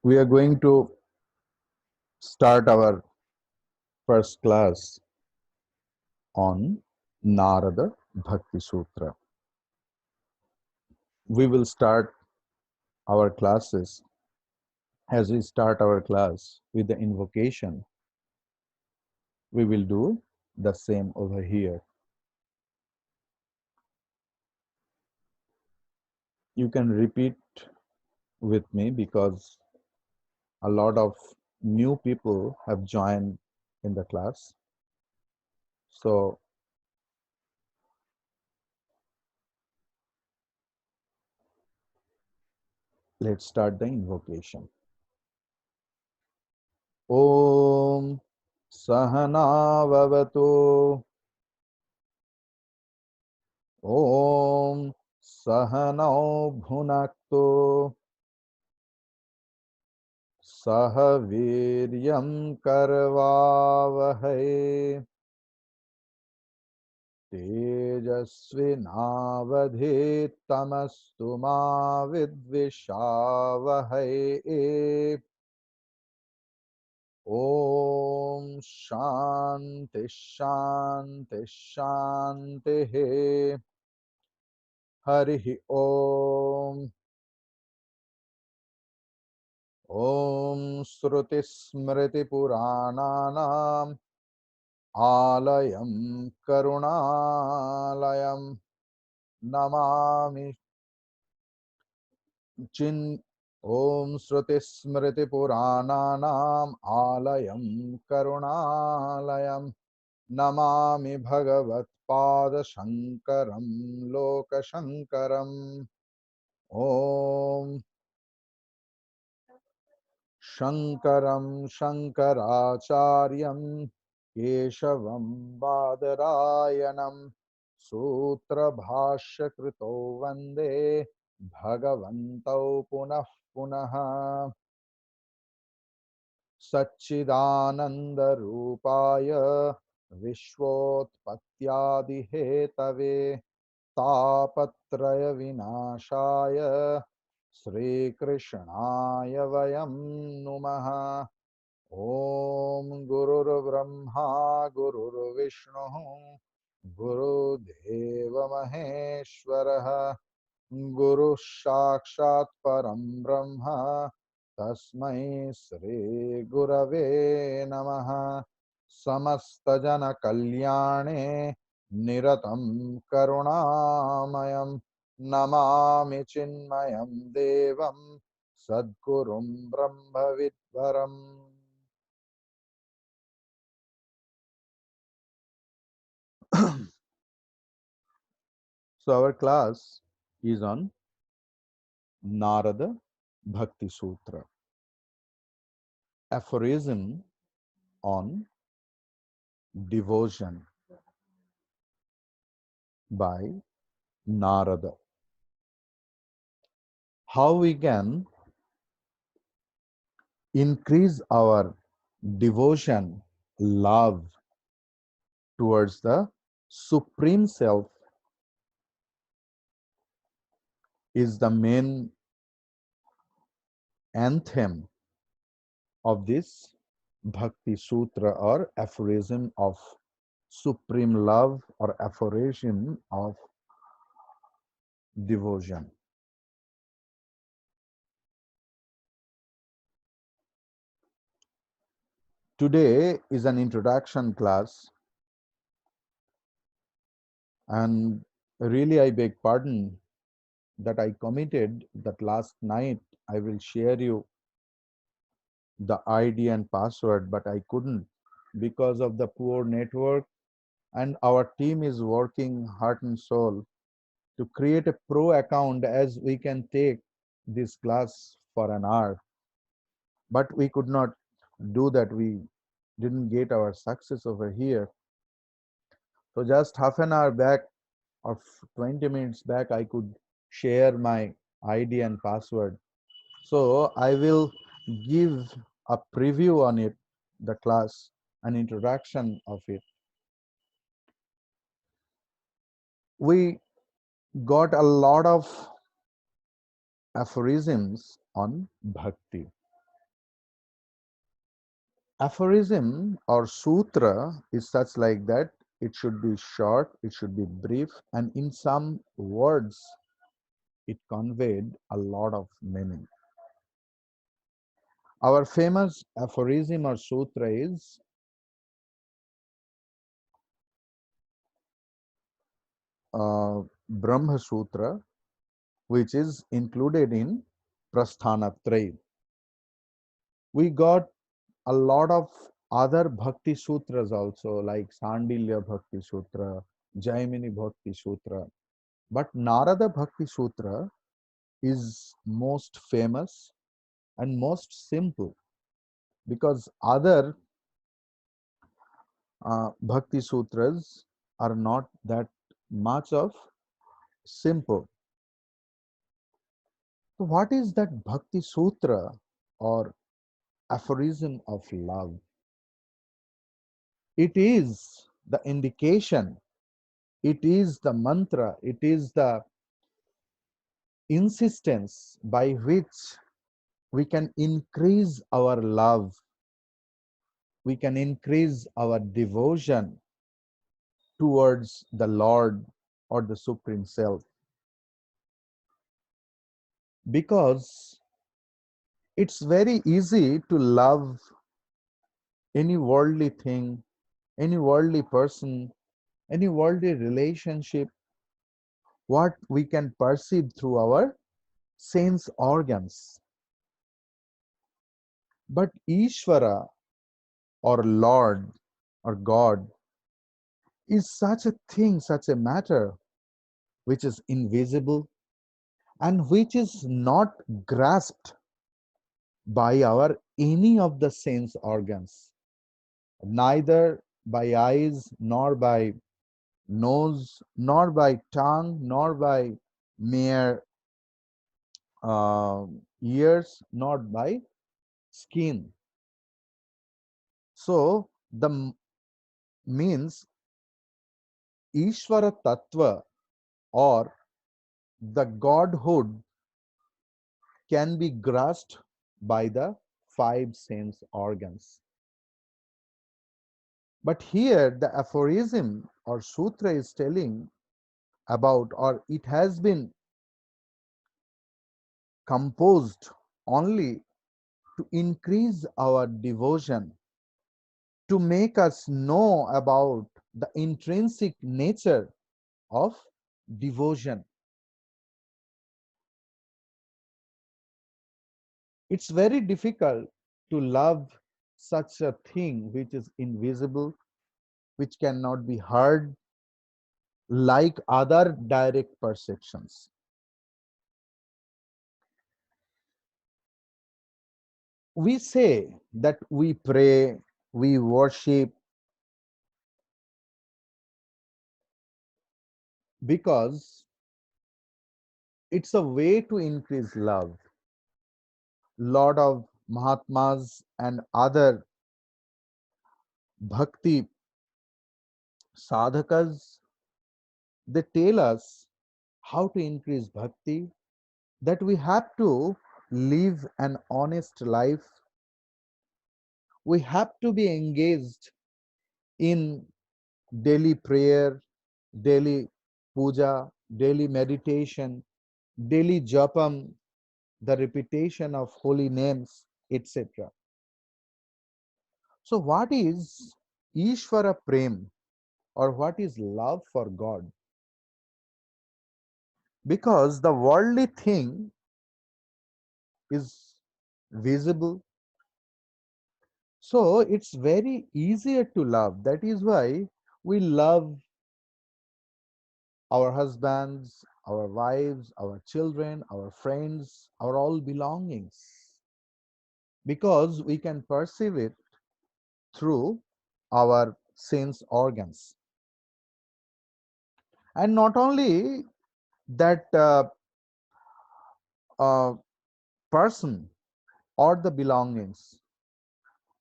We are going to start our first class on Narada Bhakti Sutra. We will start our classes as we start our class with the invocation. We will do the same over here. You can repeat with me because a lot of new people have joined in the class. So let's start the invocation. Om Sahana Vavatu. Om Sahanau Bhunaktu. सह वीर्यं करवावहै तेजस्विनावधीतमस्तु मा विद्विषावहै ॐ शान्ति शान्ति शान्तिः हरिः ॐ ॐ श्रुतिस्मृतिपुराणानाम् आलयं करुणालयं नमामि ॐ श्रुतिस्मृतिपुराणानाम् आलयं करुणालयं नमामि भगवत्पादशङ्करं लोकशङ्करम् ॐ शङ्करं शङ्कराचार्यं केशवं बादरायणं सूत्रभाष्यकृतो वन्दे भगवन्तौ पुनः पुनः सच्चिदानन्दरूपाय विश्वोत्पत्त्यादिहेतवे तापत्रयविनाशाय श्रीकृष्णाय वयं नुमः ॐ गुरुर्ब्रह्मा गुरुर्विष्णुः गुरुदेव महेश्वरः गुरुः साक्षात् परं ब्रह्म तस्मै श्री गुरवे नमः समस्तजनकल्याणे निरतं करुणामयं नमामि चिन्मयं देवं सद्गुरुं ब्रह्मविद्वरम् So our class is on Narada Bhakti Sutra, aphorism on devotion by Narada. How we can increase our devotion, love towards the Supreme Self is the main anthem of this Bhakti Sutra or aphorism of supreme love or aphorism of devotion. Today is an introduction class, and really I beg pardon that I committed that last night I will share you the ID and password, but I couldn't because of the poor network, and our team is working heart and soul to create a pro account as we can take this class for an hour, but we could not do that. We didn't get our success over here. So just half an hour back or 20 minutes back, I could share my ID and password. So I will give a preview on it, the class, an introduction of it. We got a lot of aphorisms on bhakti. Aphorism or sutra is such like that it should be short, it should be brief, and in some words, it conveyed a lot of meaning. Our famous aphorism or sutra is Brahma Sutra, which is included in Prasthanatraya. We got a lot of other Bhakti Sutras also, like Sandilya Bhakti Sutra, Jaimini Bhakti Sutra. But Narada Bhakti Sutra is most famous and most simple because other Bhakti Sutras are not that much of simple. So what is that Bhakti Sutra or aphorism of love? It is the indication, it is the mantra, it is the insistence by which we can increase our love, we can increase our devotion towards the Lord or the Supreme Self. Because it's very easy to love any worldly thing, any worldly person, any worldly relationship, what we can perceive through our sense organs. But Ishvara or Lord or God is such a thing, such a matter which is invisible and which is not grasped by our any of the sense organs, neither by eyes nor by nose nor by tongue nor by mere ears nor by skin. So the means Ishvara Tattva or the Godhood can be grasped by the five sense organs. But here the aphorism or sutra is telling about, or it has been composed only to increase our devotion, to make us know about the intrinsic nature of devotion. It's very difficult to love such a thing which is invisible, which cannot be heard like other direct perceptions. We say that we pray, we worship because it's a way to increase love. Lot of Mahatmas and other bhakti sadhakas, they tell us how to increase bhakti, that we have to live an honest life, we have to be engaged in daily prayer, daily puja, daily meditation, daily japam, the repetition of holy names, etc. So, what is Ishvara Prem or what is love for God? Because the worldly thing is visible, so it's very easier to love. That is why we love our husbands, our wives, our children, our friends, our all belongings, because we can perceive it through our sense organs. And not only that uh, person or the belongings,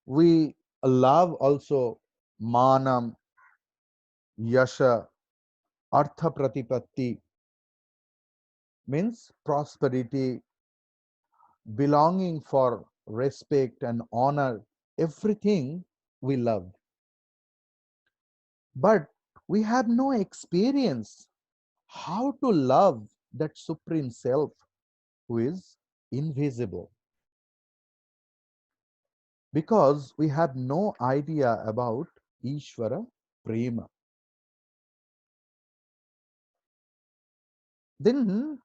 we love also manam, yasha, artha pratipatti, means prosperity, belonging for respect and honor, everything we love, but we have no experience how to love that supreme self who is invisible, because we have no idea about Ishvara Prema. Then,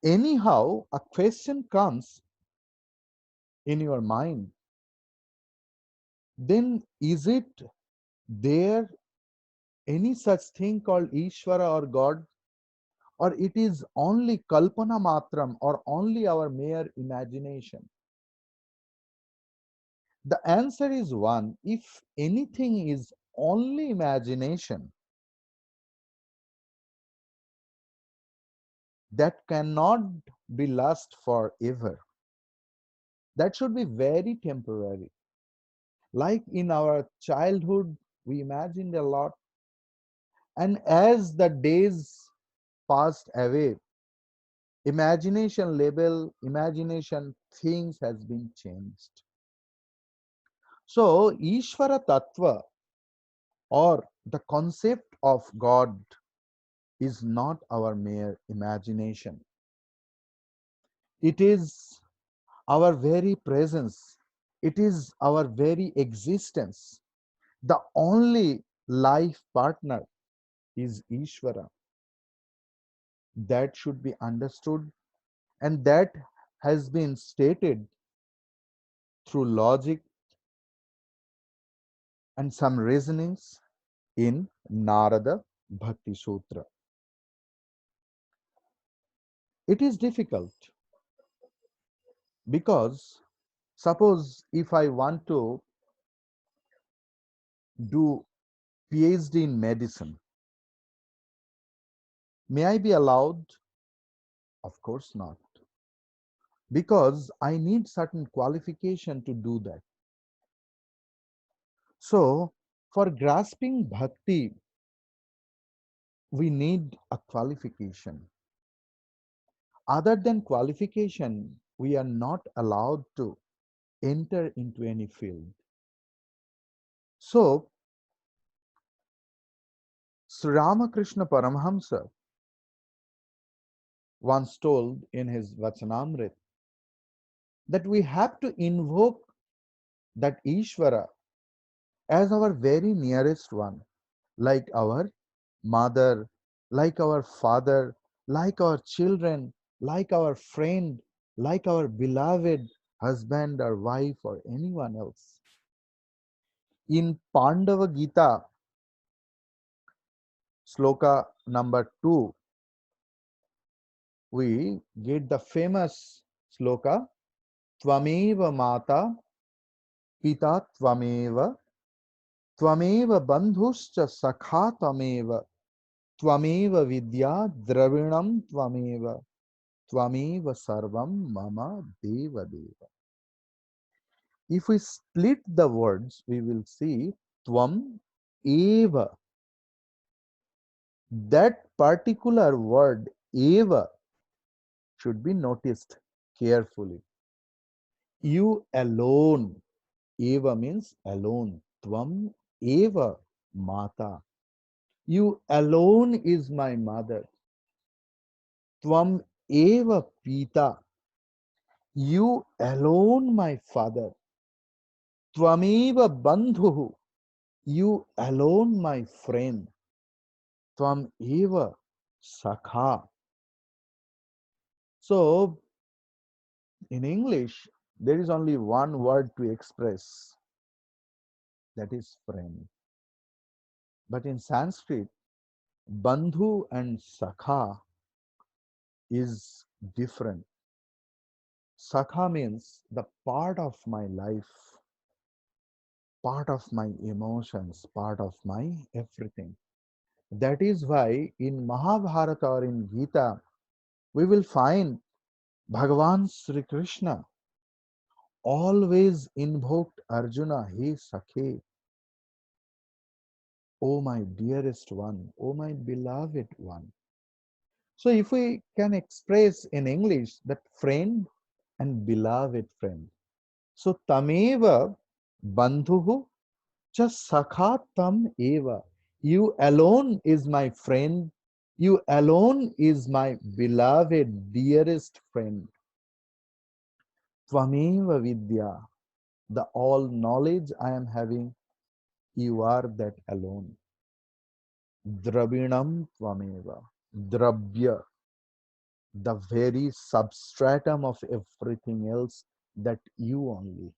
anyhow, a question comes in your mind. Then, is it there any such thing called Ishvara or God? Or it is only Kalpana Matram, or only our mere imagination? The answer is one. If anything is only imagination, that cannot be last forever. That should be very temporary. Like in our childhood, we imagined a lot, and as the days passed away, imagination level, imagination things has been changed. So, Ishvara Tattva, or the concept of God, is not our mere imagination. It is our very presence, it is our very existence. The only life partner is Ishvara. That should be understood, and that has been stated through logic and some reasonings in Narada Bhakti Sutra. It is difficult because suppose if I want to do PhD in medicine, may I be allowed? Of course not, because I need certain qualification to do that. So, for grasping bhakti, we need a qualification. Other than qualification, we are not allowed to enter into any field. So, Sri Ramakrishna Paramahamsa once told in his Vachanamrit that we have to invoke that Ishvara as our very nearest one, like our mother, like our father, like our children, like our friend, like our beloved husband or wife or anyone else. In Pandava Gita, sloka number 2, we get the famous sloka, Tvameva Mata, Pita Tvameva, Tvameva Bandhuscha Sakha Tvameva, Tvameva Vidya Dravinam Tvameva, Tvameva Sarvam Mama Deva Deva. If we split the words, we will see Tvam Eva. That particular word Eva should be noticed carefully. You alone. Eva means alone. Tvam Eva Mata. You alone is my mother. Tvam Eva Pita. You alone my father. Tvameva Bandhu. You alone my friend. Tvam Eva Sakha. So, in English, there is only one word to express, that is friend. But in Sanskrit, Bandhu and Sakha is different. Sakha means the part of my life, part of my emotions, part of my everything. That is why in Mahabharata or in Gita, we will find Bhagavan Sri Krishna always invoked Arjuna, he Sakhe, O my dearest one, O my beloved one. So if we can express in English that friend and beloved friend, So tameva bandhuhu cha sakha tam eva. You alone is my friend. You alone is my beloved, dearest friend. Tvameva vidya. The all knowledge I am having, you are that alone. Drabinam tvameva. Drabya, the very substratum of everything else, that you only.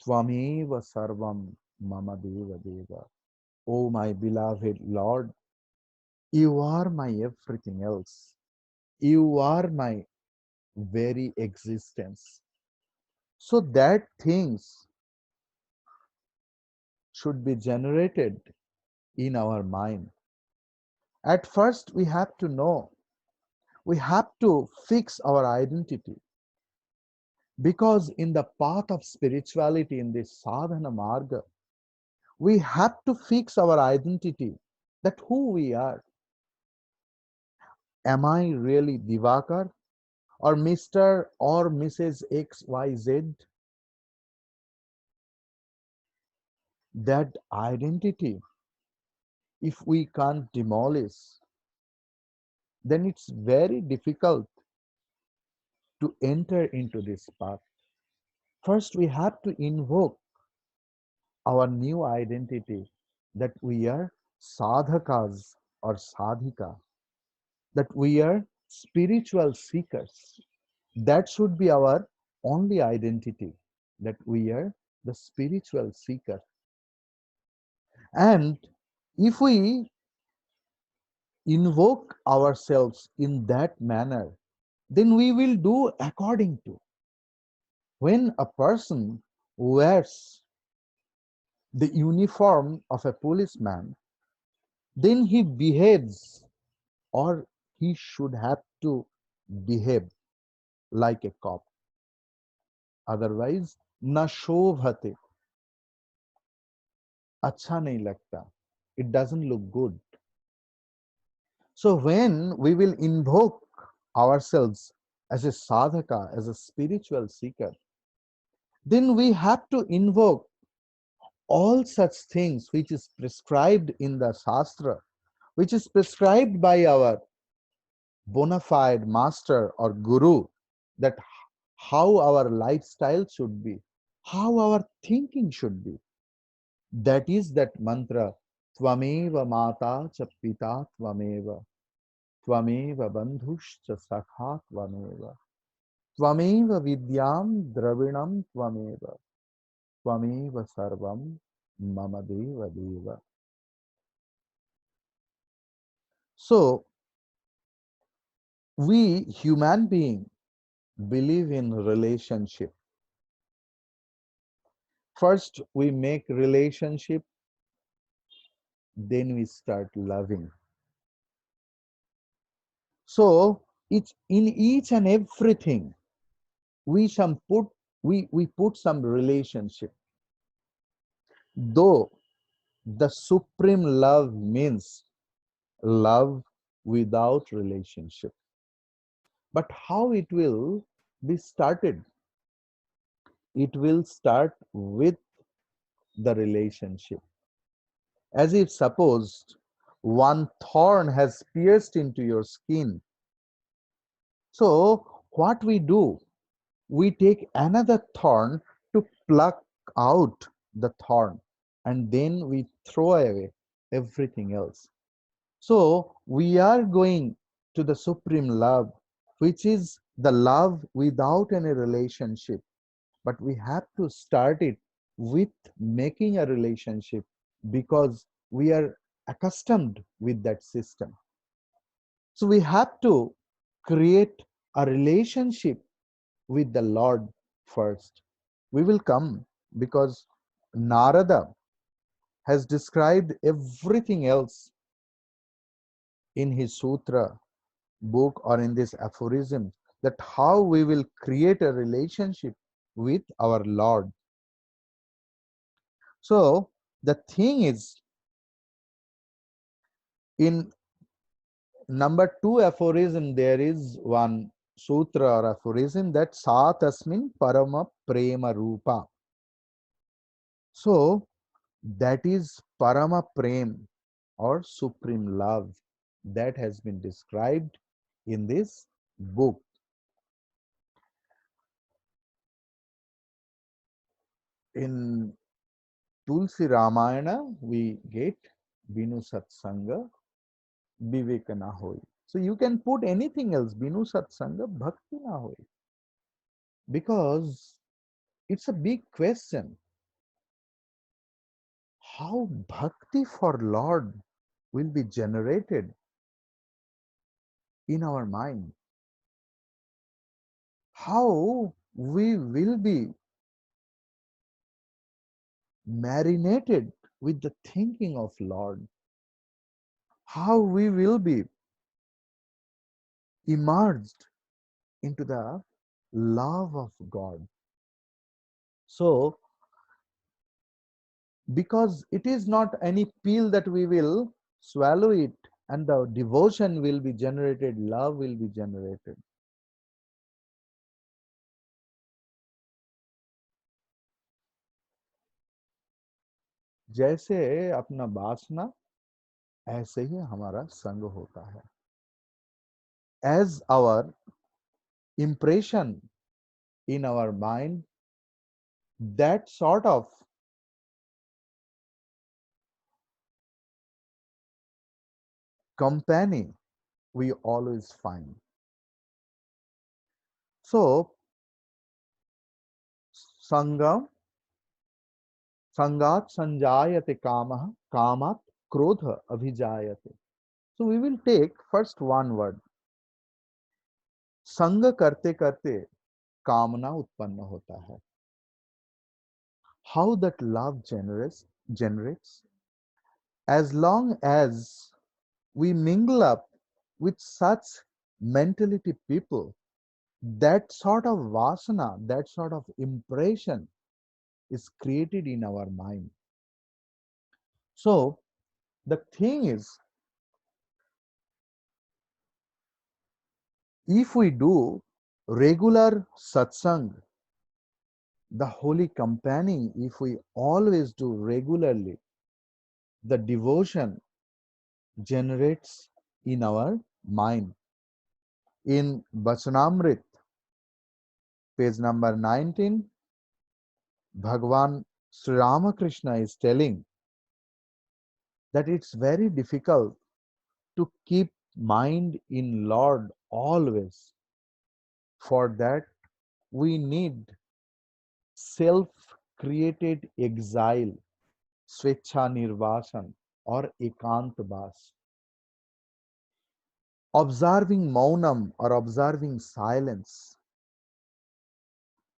Tvameva sarvam mama deva deva. O my beloved Lord, you are my everything else. You are my very existence. So that things should be generated in our mind. At first, we have to know, we have to fix our identity, because in the path of spirituality, in this sadhana marga, we have to fix our identity, that who we are. Am I really Divakar, or Mr. or Mrs. XYZ? That identity, if we can't demolish, then it's very difficult to enter into this path. First, we have to invoke our new identity, that we are sadhakas or sadhika, that we are spiritual seekers. That should be our only identity, that we are the spiritual seeker. And if we invoke ourselves in that manner, then we will do according to. When a person wears the uniform of a policeman, then he behaves, or he should have to behave like a cop. Otherwise, na shobhate, acha nahi lagta. It doesn't look good. So when we will invoke ourselves as a sadhaka, as a spiritual seeker, then we have to invoke all such things which is prescribed in the Shastra, which is prescribed by our bona fide master or guru, that how our lifestyle should be, how our thinking should be. That is that mantra, Tvameva Mata cha Pita Tvameva, Tvameva Bandhushcha Sakha Tvameva, Tvameva Vidyam Dravinam Tvameva, Tvameva Sarvam Mama Deva Deva. So, we human being believe in relationship. First, we make relationship, then we start loving. So, it's in each and everything we some put we put some relationship. Though the supreme love means love without relationship. But how it will be started? It will start with the relationship. As if suppose one thorn has pierced into your skin. So what we do? We take another thorn to pluck out the thorn, and then we throw away everything else. So we are going to the supreme love, which is the love without any relationship. But we have to start it with making a relationship, because we are accustomed with that system. So we have to create a relationship with the Lord first. We will come, because Narada has described everything else in his sutra book or in this aphorism, that how we will create a relationship with our Lord. So the thing is, in number 2 aphorism, there is one sutra or aphorism that sa tasmin parama prema rupa. So that is parama prem or supreme love that has been described in this book. In Tulsi Ramayana, we get Binu Satsanga, Viveka na hoy. So you can put anything else, Binu Satsanga, Bhakti na hoy. Because it's a big question. How bhakti for Lord will be generated in our mind? How we will be marinated with the thinking of Lord? How we will be immersed into the love of God? So, because it is not any pill that we will swallow it and the devotion will be generated, love will be generated. जैसे अपना वासना ऐसे ही हमारा संग होता है. As our impression in our mind, that sort of company we always find. So, sangam, sangat sanjayate kamah, kamat krodha abhijayate. So, we will take first one word. संग करते करते कामना उत्पन्न होता है. How that love generates as long as we mingle up with such mentality people, that sort of vasana, that sort of impression is created in our mind. So the thing is, if we do regular satsang, the holy company, if we always do regularly, the devotion generates in our mind. In Vachanamrit, page number 19, Bhagwan Sri Ramakrishna is telling that it's very difficult to keep mind in Lord always. For that, we need self-created exile, Svecha Nirvasan or Ekant Bas. Observing Maunam or observing silence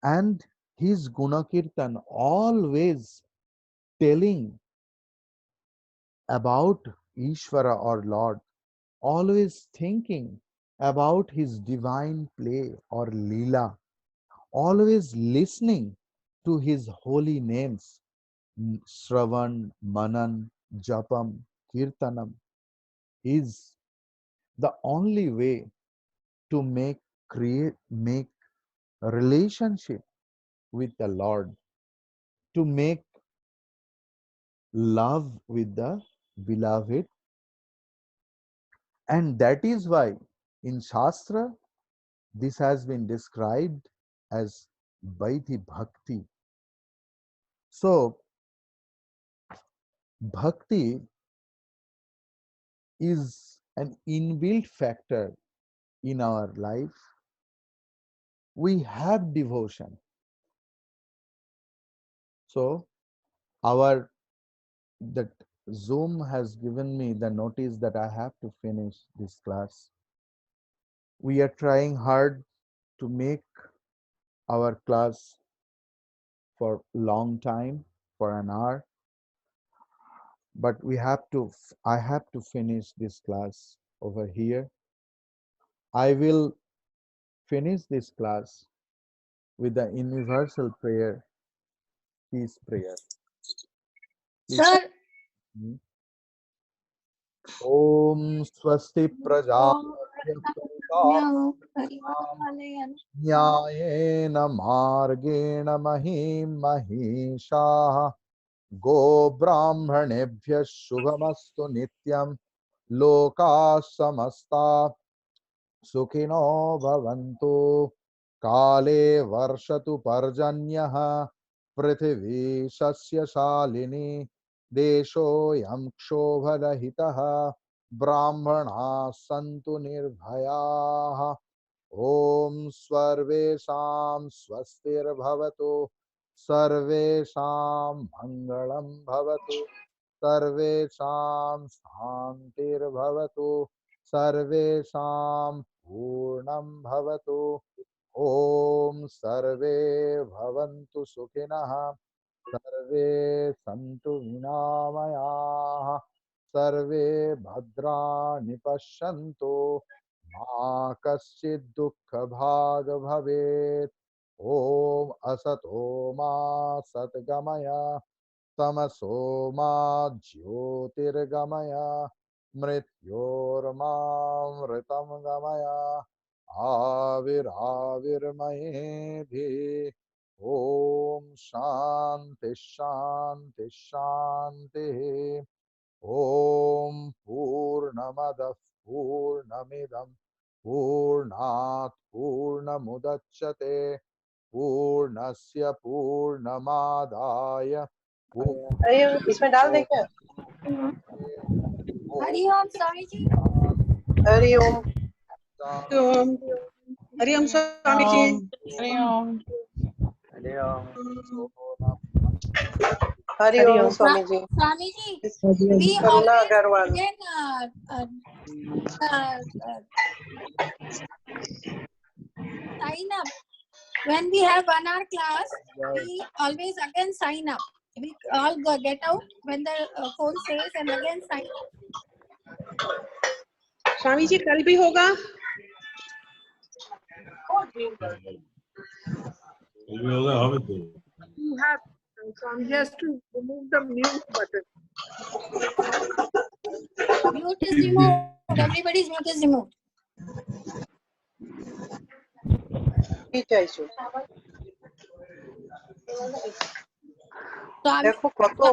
and his Gunakirtan always telling about Ishvara or Lord, always thinking about his divine play or Leela, always listening to his holy names, Shravan, Manan, Japam, Kirtanam, is the only way to make a relationship with the Lord, to make love with the beloved. And that is why in Shastra this has been described as Vaidhi Bhakti. So Bhakti is an inbuilt factor in our life. We have devotion. So our that Zoom has given me the notice that I have to finish this class. We are trying hard to make our class for long time, for an hour, but I have to finish this class over here. I will finish this class with the universal prayer, peace prayer. Please. Sir, Om Swasti oh, Prajapati न्यायेन मार्गेण महीं महिषाः गोब्राह्मणेभ्यः शुभमस्तु नित्यं लोकाः समस्ताः सुखिनो भवन्तु काले वर्षतु पर्जन्यः पृथिवी सस्यशालिनी देशोऽयं क्षोभरहितः ब्राह्मणाः सन्तु निर्भयाः ॐ सर्वेषां स्वस्तिर्भवतु सर्वेषां मङ्गलं भवतु सर्वेषां शान्तिर्भवतु सर्वेषां पूर्णं भवतु ॐ सर्वे भवन्तु सुखिनः सर्वे सन्तु निरामयाः सर्वे भद्राणि पश्यन्तु मा कश्चित् दुःखभाग् भवेत् ॐ असतो मा सद्गमय तमसो मा ज्योतिर्गमय मृत्योर्मामृतं गमय आविराविर्मयेभिः ॐ शान्ति शान्ति शान्तिः ॐ पूर्णमदः पूर्णमिदं पूर्णात् पूर्णमुदच्यते पूर्णस्य पूर्णमादाय अरे इसमें डाल दे क्या? Hariom Swami ji. Hariom Hariom Swami ji. Hariom. Hariom Swami ji. Swami ji, we Karuna always Agarwal. again sign up when we have 1 hour class. We always again sign up. We all get out when the phone says and again sign up. Swami ji कल भी होगा? You have Swami has to remove the mute button. Mute is removed. Everybody's mute is removed. ठीक है issue. देखो कतो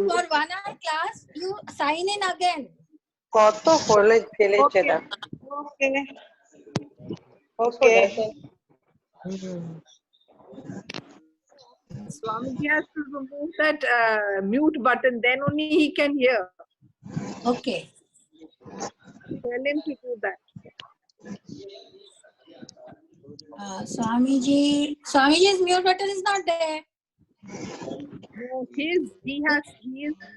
For 1 hour class, you sign in again. कतो college चले चला। Okay. Okay. Swamiji has to remove that mute button, then only he can hear. Okay. Tell him to do that. Swamiji's mute button is not there. No, he is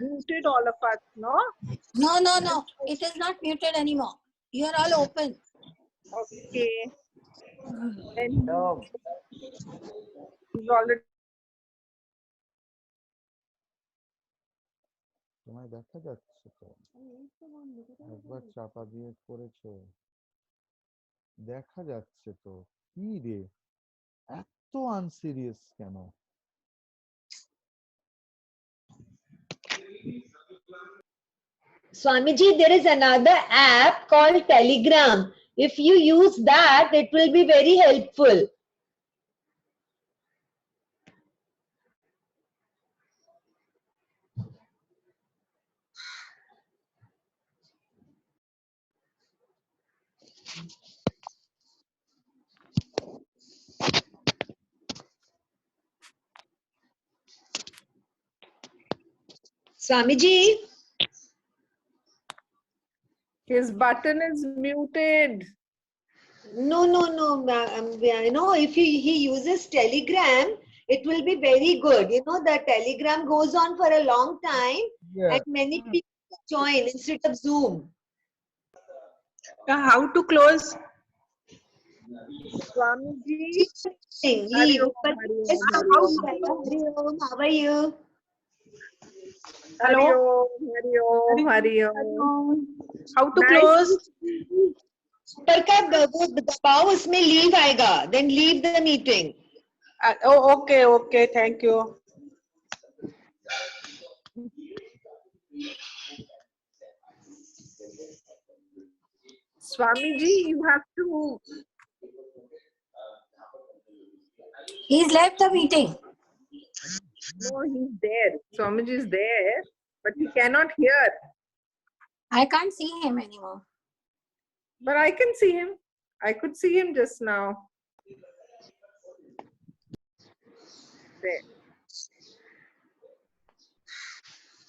muted all of us, no? No. It is not muted anymore. You are all open. Okay. Then he's already. তোমায় দেখা যাচ্ছে তো একবার চাপা দিয়ে করেছো দেখা যাচ্ছে তো কি রে এত আনসিরিয়াস কেন Swamiji, there is another app called Telegram. If you use that, it will be very helpful. Swamiji. His button is muted. No. You know, if he uses Telegram, it will be very good. You know, the Telegram goes on for a long time and many people join instead of Zoom. How to close? Swamiji. Leave. Hariom. How are you? Hello. Hariom. How to close? ऊपर का वो दबाओ उसमें leave आएगा. Then leave the meeting. Okay. Thank you. Swamiji, you have to. He's left the meeting. No, he's there. Swamiji is there, but he cannot hear. I can't see him anymore. But I can see him. I could see him just now. There.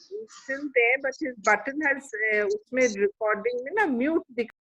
He's still there, but his button has उसमें recording में ना mute